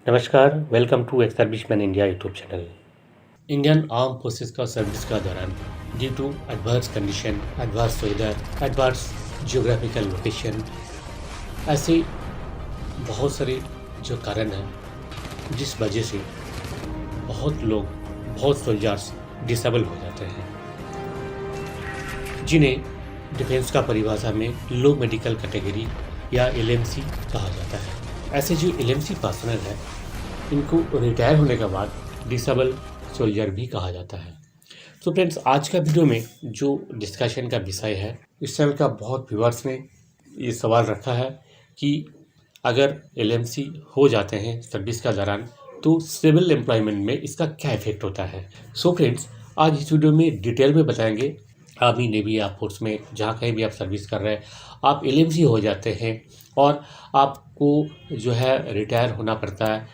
नमस्कार, welcome to ex serviceman India YouTube channel. Indian arm forces का service का दौरान due to adverse condition, adverse weather, adverse geographical location, ऐसे बहुत सारे जो कारण हैं जिस वजह से बहुत लोग, बहुत सोल्जर्स डिसेबल हो जाते हैं, जिन्हें डिफेंस का परिभाषा में लो मेडिकल कैटेगरी या एलएमसी कहा जाता है। ऐसे जो एलएमसी पर्सनल है, इनको रिटायर होने के बाद डिसेबल सोल्जर भी कहा जाता है। तो फ्रेंड्स, आज का वीडियो में जो डिस्कशन का विषय है, इस चैनल का बहुत व्यूअर्स ने ये सवाल रखा है कि अगर एलएमसी हो जाते हैं सर्विस का दौरान तो सिविल एम्प्लॉयमेंट में इसका क्या इफेक्ट होता है। सो फ्रेंड्स, आज इस वीडियो में डिटेल में बताएंगे। आर्मी, नेवी या फोर्स में जहाँ कहीं भी आप सर्विस कर रहे हैं, आप एलएमसी हो जाते हैं और आपको जो है रिटायर होना पड़ता है,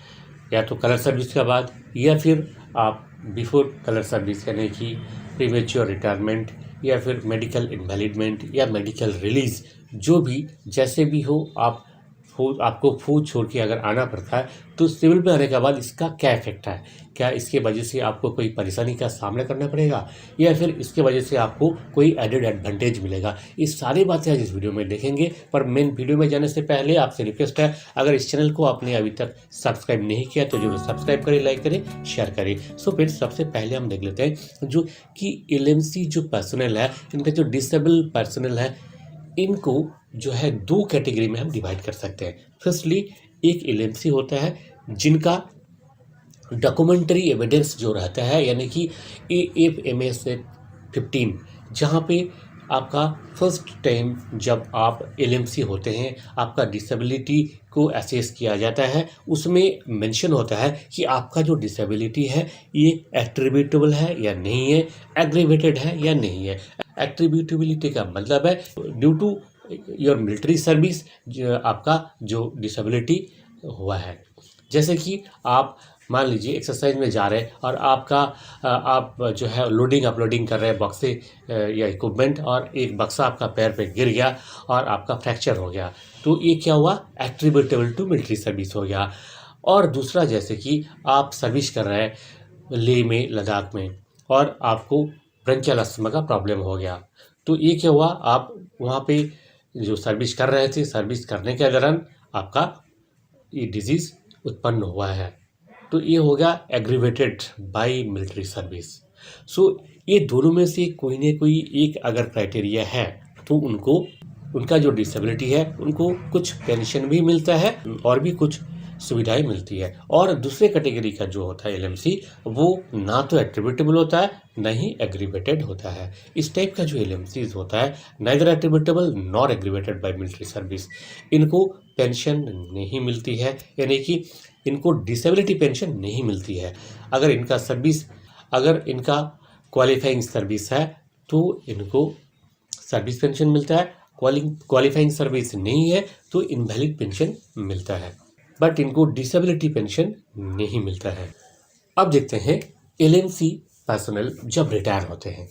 या तो कलर सर्विस के बाद या फिर आप बिफोर कलर सर्विस, यानी कि प्रीमेच्योर रिटायरमेंट या फिर मेडिकल इनवैलिडमेंट या मेडिकल रिलीज़, जो भी जैसे भी हो आपको फौज छोड़ के अगर आना पड़ता है तो सिविल में आने के बाद इसका क्या इफेक्ट है। क्या इसके वजह से आपको कोई परेशानी का सामना करना पड़ेगा या फिर इसके वजह से आपको कोई एडेड एडवांटेज मिलेगा, ये सारी बातें आज इस वीडियो में देखेंगे। पर मेन वीडियो में जाने से पहले आपसे रिक्वेस्ट है, अगर इस चैनल को आपने अभी तक सब्सक्राइब नहीं किया तो जरूर सब्सक्राइब करें, लाइक करें, शेयर करें। सो फिर सबसे पहले हम देख लेते हैं जो कि एलएमसी जो पर्सनल है, इनका जो डिसेबल पर्सनल है, इनको जो है दो कैटेगरी में हम डिवाइड कर सकते हैं। फर्स्टली, एक एलएमसी होता है जिनका डॉक्यूमेंट्री एविडेंस जो रहता है, यानी कि AFMS 15, जहाँ पे आपका फर्स्ट टाइम जब आप एलएमसी होते हैं, आपका डिसेबिलिटी को असेस किया जाता है। उसमें मेंशन होता है कि आपका जो डिसेबिलिटी है ये एट्रीब्यूटेबल है या नहीं है, एग्रीवेटेड है या नहीं है। एट्रीब्यूटेबिलिटी का मतलब है due to your military service आपका जो डिसेबिलिटी हुआ है। जैसे कि आप मान लीजिए एक्सरसाइज में जा रहे हैं और आप जो है लोडिंग अपलोडिंग कर रहे हैं बक्से या इक्विपमेंट, और एक बक्सा आपका पैर पे गिर गया और आपका फ्रैक्चर हो गया, तो ये क्या हुआ, एट्रीब्यूटेबल टू मिलिट्री सर्विस हो गया। और दूसरा, जैसे कि आप सर्विस कर रहे हैं लेह में, लद्दाख में, और आपको ब्रंकियल अस्थमा का प्रॉब्लम हो गया, तो ये क्या हुआ, आप वहाँ पे जो सर्विस कर रहे थे, सर्विस करने के दौरान आपका ये डिजीज़ उत्पन्न हुआ है, तो ये हो गया एग्रीवेटेड बाय मिलिट्री सर्विस। सो ये दोनों में से कोई ना कोई एक अगर क्राइटेरिया है तो उनका जो डिसेबिलिटी है, उनको कुछ पेंशन भी मिलता है और भी कुछ सुविधाएं मिलती है। और दूसरे कैटेगरी का जो होता है एलएमसी, वो ना तो एट्रीब्यूटेबल होता है ना ही एग्रीवेटेड होता है। इस टाइप का जो एलएमसीज होता है, neither attributable nor aggravated by military service, इनको पेंशन नहीं मिलती है, यानी कि इनको डिसेबिलिटी पेंशन नहीं मिलती है। अगर इनका क्वालिफाइंग सर्विस है तो इनको सर्विस पेंशन मिलता है, क्वालिफाइंग सर्विस नहीं है तो इनवैलिड पेंशन मिलता है, बट इनको डिसेबिलिटी पेंशन नहीं मिलता है। अब देखते हैं एलएमसी पर्सनल जब रिटायर होते हैं।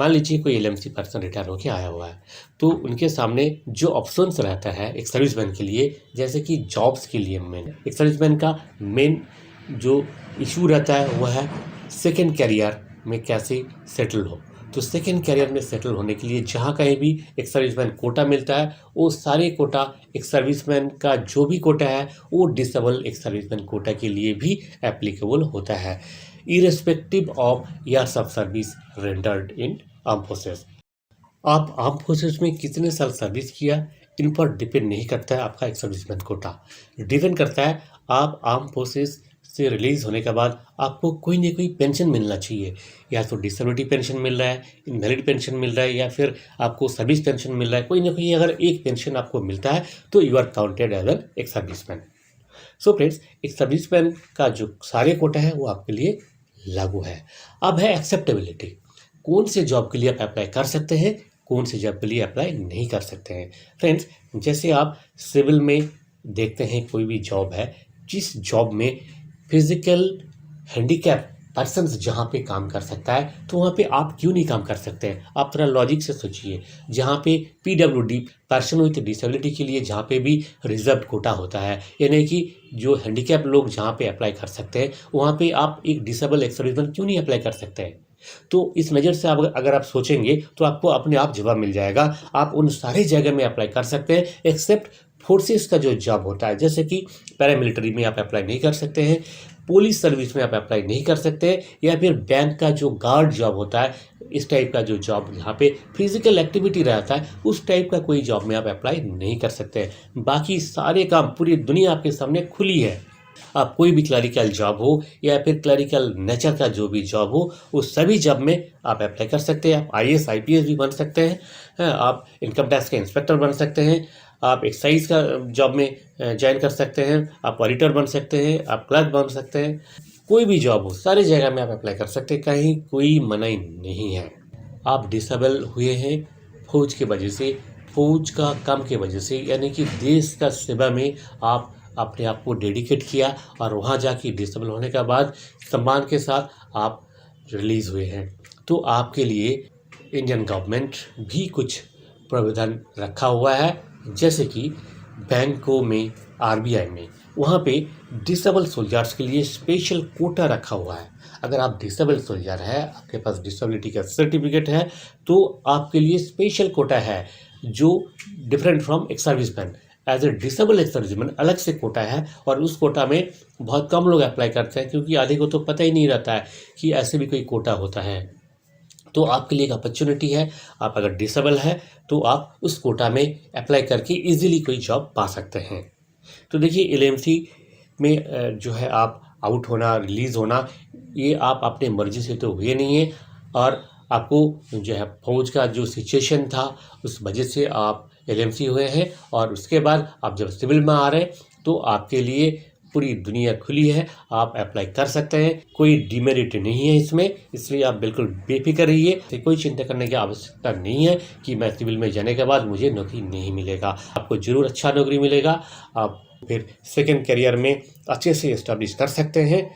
मान लीजिए कोई एलएमसी पर्सन रिटायर होकर आया हुआ है, तो उनके सामने जो ऑप्शंस रहता है एक सर्विसमैन के लिए, जैसे कि जॉब्स के लिए एक सर्विसमैन का मेन जो इशू रहता है वह है सेकेंड कैरियर में कैसे सेटल हो। तो सेकेंड कैरियर में सेटल होने के लिए जहाँ कहीं भी एक सर्विसमैन कोटा मिलता है, वो सारे कोटा एक सर्विसमैन का जो भी कोटा है वो डिसेबल एक सर्विसमैन कोटा के लिए भी एप्लीकेबल होता है, irrespective of years of service rendered in arm forces. आप आर्म फोर्सेस में कितने साल सर्विस किया, इन पर डिपेंड नहीं करता है आपका एक सर्विसमैन कोटा। डिपेंड करता है आप आर्म फोर्सेस से रिलीज होने के बाद आपको कोई ना कोई पेंशन मिलना चाहिए, या तो डिसेबिलिटी पेंशन मिल रहा है, इनवैलिड पेंशन मिल रहा है, या फिर आपको सर्विस पेंशन मिल रहा है। कोई ना कोई अगर एक पेंशन आपको मिलता है तो you are counted as an ex serviceman. So friends, ex serviceman का जो सारे कोटा है वो आपके लिए लागू है। अब है एक्सेप्टेबिलिटी, कौन से जॉब के लिए आप अप्लाई कर सकते हैं, कौन से जॉब के लिए अप्लाई नहीं कर सकते हैं। फ्रेंड्स, जैसे आप सिविल में देखते हैं कोई भी जॉब है, जिस जॉब में फिजिकल हैंडीकैप पर्सन्स जहाँ पे काम कर सकता है तो वहाँ पे आप क्यों नहीं काम कर सकते हैं? आप थोड़ा लॉजिक से सोचिए। जहाँ पे पीडब्ल्यूडी पर्सन विथ डिसेबिलिटी के लिए जहाँ पे भी रिजर्व कोटा होता है, यानी कि जो हैंडीकैप लोग जहाँ पे अप्लाई कर सकते हैं वहाँ पे आप एक डिसेबल एक्स सर्विसमैन क्यों नहीं अप्लाई कर सकते हैं? तो इस नज़र से आप अगर आप सोचेंगे तो आपको अपने आप जवाब मिल जाएगा। आप उन सारे जगह में अप्लाई कर सकते हैं एक्सेप्ट फोर्सेस का जो जॉब होता है, जैसे कि पैरामिलिट्री में आप अप्लाई नहीं कर सकते हैं, पुलिस सर्विस में आप अप्लाई नहीं कर सकते, या फिर बैंक का जो गार्ड जॉब होता है, इस टाइप का जो जॉब जहाँ पे फिजिकल एक्टिविटी रहता है उस टाइप का कोई जॉब में आप अप्लाई नहीं कर सकते। बाकी सारे काम, पूरी दुनिया आपके सामने खुली है। आप कोई भी क्लरिकल जॉब हो या फिर क्लरिकल नेचर का जो भी जॉब हो, उस सभी जॉब में आप अप्लाई कर सकते हैं। आप आईएएस आईपीएस भी बन सकते हैं, आप इनकम टैक्स के इंस्पेक्टर बन सकते हैं, आप एक्साइज का जॉब में ज्वाइन कर सकते हैं, आप ऑडिटर बन सकते हैं, आप क्लर्क बन सकते हैं। कोई भी जॉब हो, सारी जगह में आप अप्लाई कर सकते हैं, कहीं कोई मनाही नहीं है। आप डिसेबल हुए हैं फौज की वजह से, फौज का काम की वजह से, यानी कि देश का सेवा में आप अपने आप को डेडिकेट किया और वहाँ जाके डिसेबल होने के बाद सम्मान के साथ आप रिलीज़ हुए हैं। तो आपके लिए इंडियन गवर्नमेंट भी कुछ प्रावधान रखा हुआ है, जैसे कि बैंकों में, आरबीआई में, वहाँ पे डिसेबल सोल्जर्स के लिए स्पेशल कोटा रखा हुआ है। अगर आप डिसेबल सोल्जर है, आपके पास डिसेबिलिटी का सर्टिफिकेट है, तो आपके लिए स्पेशल कोटा है जो different from ex serviceman. As a disable ex serviceman अलग से कोटा है और उस कोटा में बहुत कम लोग अप्लाई करते हैं, क्योंकि आधे को तो पता ही नहीं रहता है कि ऐसे भी कोई कोटा होता है। तो आपके लिए एक अपॉर्चुनिटी है, आप अगर डिसेबल है तो आप उस कोटा में अप्लाई करके इजीली कोई जॉब पा सकते हैं। तो देखिए, एलएमसी में जो है आप आउट होना, रिलीज़ होना, ये आप अपने मर्जी से तो हुए नहीं है, और आपको जो है फौज का जो सिचुएशन था उस वजह से आप एलएमसी हुए हैं, और उसके बाद आप जब सिविल में आ रहे हैं तो आपके लिए पूरी दुनिया खुली है, आप अप्लाई कर सकते हैं, कोई डिमेरिट नहीं है इसमें, इसलिए आप बिल्कुल बेफिक्र रहिए। कोई चिंता करने की आवश्यकता नहीं है कि मैं सिविल में जाने के बाद मुझे नौकरी नहीं मिलेगा। आपको ज़रूर अच्छा नौकरी मिलेगा, आप फिर सेकंड करियर में अच्छे से इस्टेब्लिश कर सकते हैं।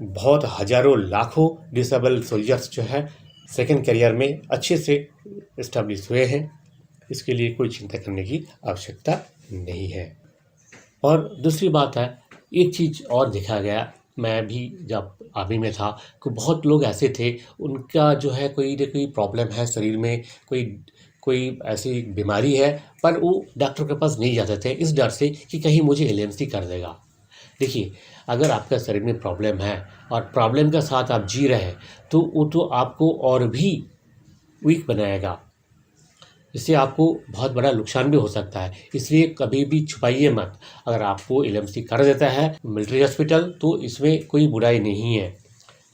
बहुत हज़ारों लाखों डिसेबल सोल्जर्स जो है सेकंड करियर में अच्छे से इस्टेब्लिश हुए हैं, इसके लिए कोई चिंता करने की आवश्यकता नहीं है। और दूसरी बात है, एक चीज़ और देखा गया, मैं भी जब आर्मी में था तो बहुत लोग ऐसे थे, उनका जो है कोई न कोई प्रॉब्लम है शरीर में, कोई ऐसी बीमारी है, पर वो डॉक्टर के पास नहीं जाते थे इस डर से कि कहीं मुझे एलएमसी कर देगा। देखिए, अगर आपका शरीर में प्रॉब्लम है और प्रॉब्लम के साथ आप जी रहे हैं तो वो तो आपको और भी वीक बनाएगा, इससे आपको बहुत बड़ा नुकसान भी हो सकता है। इसलिए कभी भी छुपाइए मत। अगर आपको एलएमसी कर देता है मिलिट्री हॉस्पिटल तो इसमें कोई बुराई नहीं है,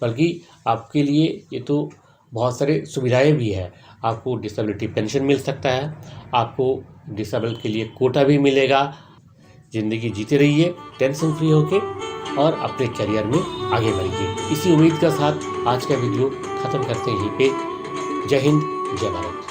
बल्कि आपके लिए ये तो बहुत सारे सुविधाएं भी है। आपको डिसेबिलिटी पेंशन मिल सकता है, आपको डिसेबल के लिए कोटा भी मिलेगा। ज़िंदगी जीते रहिए टेंशन फ्री होके और अपने करियर में आगे बढ़िए। इसी उम्मीद के साथ आज का वीडियो ख़त्म करते हैं यहीं पे। जय हिंद, जय भारत।